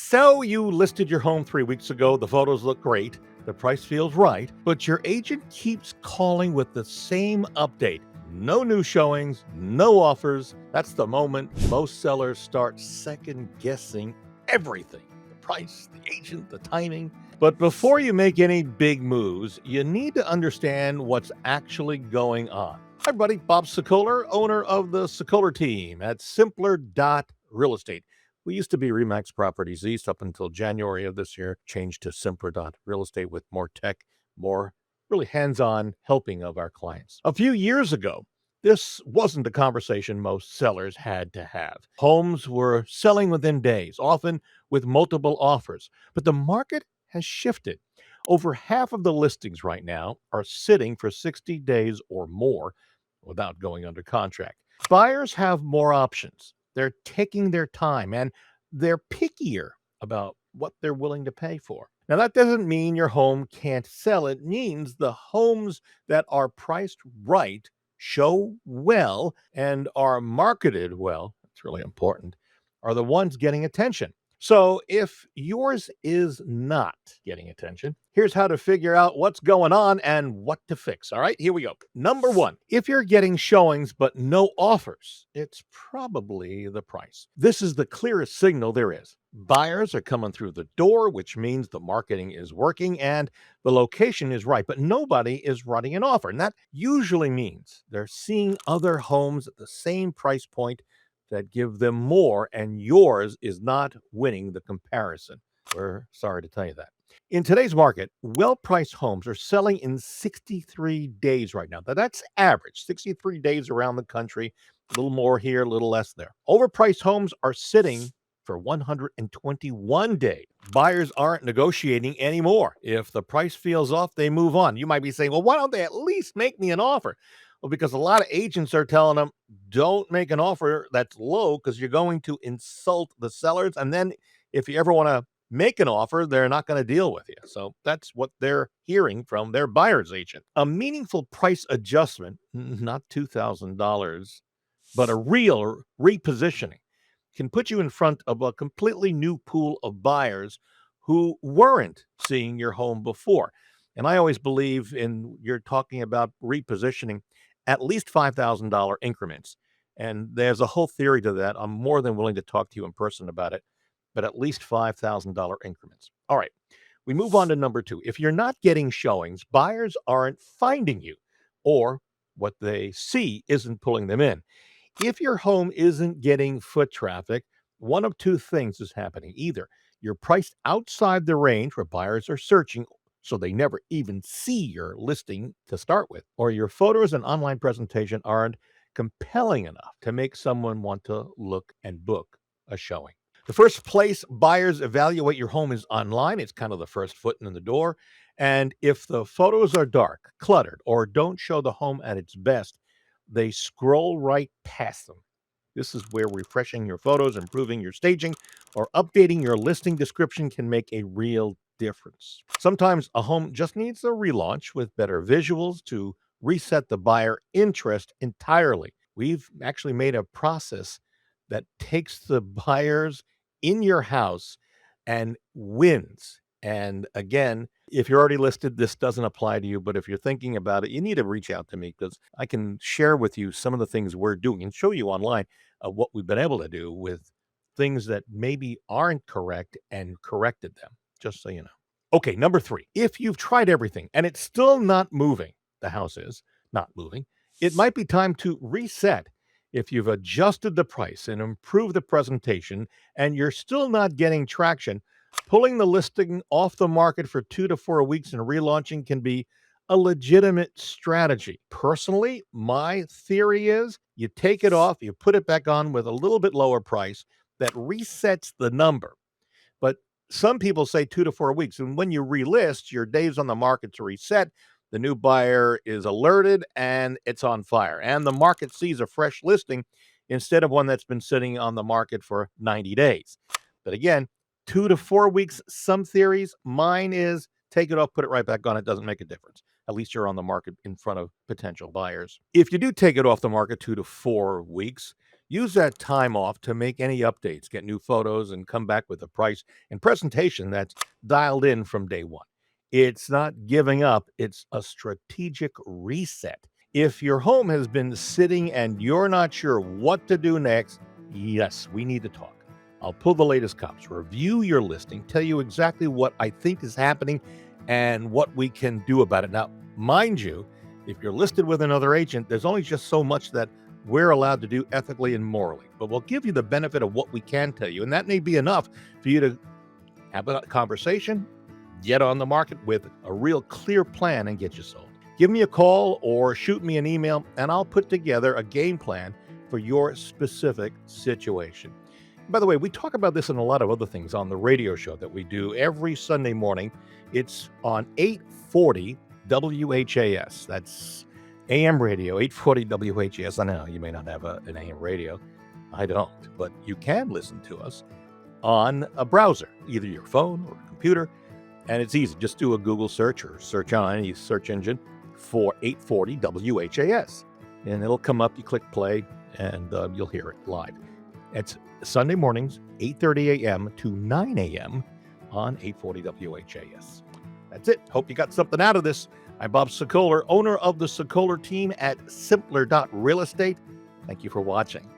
So you listed your home 3 weeks ago. The photos look great. The price feels right, but your agent keeps calling with the same update. No new showings, no offers. That's the moment most sellers start second guessing everything: the price, the agent, the timing. But before you make any big moves, you need to understand what's actually going on. Hi, everybody. Bob Sokoler, owner of the Sokoler team at simpler.realestate. We used to be Remax Properties East up until January of this year, changed to simpler.realestate with more tech, more really hands-on helping of our clients. A few years ago, this wasn't the conversation most sellers had to have. Homes were selling within days, often with multiple offers, but the market has shifted. Over half of the listings right now are sitting for 60 days or more without going under contract. Buyers have more options. They're taking their time and they're pickier about what they're willing to pay for. Now, that doesn't mean your home can't sell. It means the homes that are priced right, show well, and are marketed well, it's really important, are the ones getting attention. So if yours is not getting attention, here's how to figure out what's going on and what to fix. All right, here we go. Number one, if you're getting showings but no offers, it's probably the price. This is the clearest signal there is. Buyers are coming through the door, which means the marketing is working and the location is right, but nobody is running an offer. And that usually means they're seeing other homes at the same price point that give them more, and yours is not winning the comparison. We're sorry to tell you that. In today's market, well-priced homes are selling in 63 days right now. Now, that's average, 63 days around the country, a little more here, a little less there. Overpriced homes are sitting for 121 days. Buyers aren't negotiating anymore. If the price feels off, they move on. You might be saying, well, why don't they at least make me an offer? Well, because a lot of agents are telling them, don't make an offer that's low because you're going to insult the sellers. And then if you ever want to make an offer, they're not going to deal with you. So that's what they're hearing from their buyer's agent. A meaningful price adjustment, not $2,000, but a real repositioning, can put you in front of a completely new pool of buyers who weren't seeing your home before. And I always believe in, you're talking about repositioning, at least $5,000 increments. And there's a whole theory to that. I'm more than willing to talk to you in person about it, but at least $5,000 increments. All right, we move on to number two. If you're not getting showings, buyers aren't finding you, or what they see isn't pulling them in. If your home isn't getting foot traffic, one of two things is happening. Either you're priced outside the range where buyers are searching, so they never even see your listing to start with, or your photos and online presentation aren't compelling enough to make someone want to look and book a showing. The first place buyers evaluate your home is online. It's kind of the first foot in the door. And if the photos are dark, cluttered, or don't show the home at its best, they scroll right past them. This is where refreshing your photos, improving your staging, or updating your listing description can make a real difference. Sometimes a home just needs a relaunch with better visuals to reset the buyer interest entirely. We've actually made a process that takes the buyers in your house and wins. And again, if you're already listed, this doesn't apply to you. But if you're thinking about it, you need to reach out to me because I can share with you some of the things we're doing and show you online what we've been able to do with things that maybe aren't correct and corrected them, just so you know. Okay, number three, if you've tried everything and it's still not moving, the house is not moving, it might be time to reset. If you've adjusted the price and improved the presentation and you're still not getting traction, pulling the listing off the market for 2 to 4 weeks and relaunching can be a legitimate strategy. Personally, my theory is you take it off, you put it back on with a little bit lower price that resets the number. But some people say 2 to 4 weeks. And when you relist, your days on the market to reset, the new buyer is alerted and it's on fire. And the market sees a fresh listing instead of one that's been sitting on the market for 90 days. But again, 2 to 4 weeks, some theories. Mine is take it off, put it right back on. It doesn't make a difference. At least you're on the market in front of potential buyers. If you do take it off the market 2 to 4 weeks, Use that time off to make any updates, get new photos, and come back with a price and presentation that's dialed in from day one. It's not giving up, it's a strategic reset. If your home has been sitting and you're not sure what to do next, yes, we need to talk. I'll pull the latest comps, review your listing, tell you exactly what I think is happening and what we can do about it. Now, mind you, if you're listed with another agent, there's only just so much that we're allowed to do ethically and morally. But we'll give you the benefit of what we can tell you, and that may be enough for you to have a conversation, get on the market with a real clear plan, and get you sold. Give me a call or shoot me an email, and I'll put together a game plan for your specific situation. By the way, we talk about this and a lot of other things on the radio show that we do every Sunday morning. It's on 840 WHAS. That's AM radio, 840 WHAS. I know you may not have an AM radio. I don't, but you can listen to us on a browser, either your phone or computer. And it's easy. Just do a Google search or search on any search engine for 840 WHAS. And it'll come up. You click play and you'll hear it live. It's Sunday mornings, 8:30 a.m. to 9 a.m. on 840 WHAS. That's it. Hope you got something out of this. I'm Bob Sokoler, owner of the Sokoler team at simpler.realestate. Thank you for watching.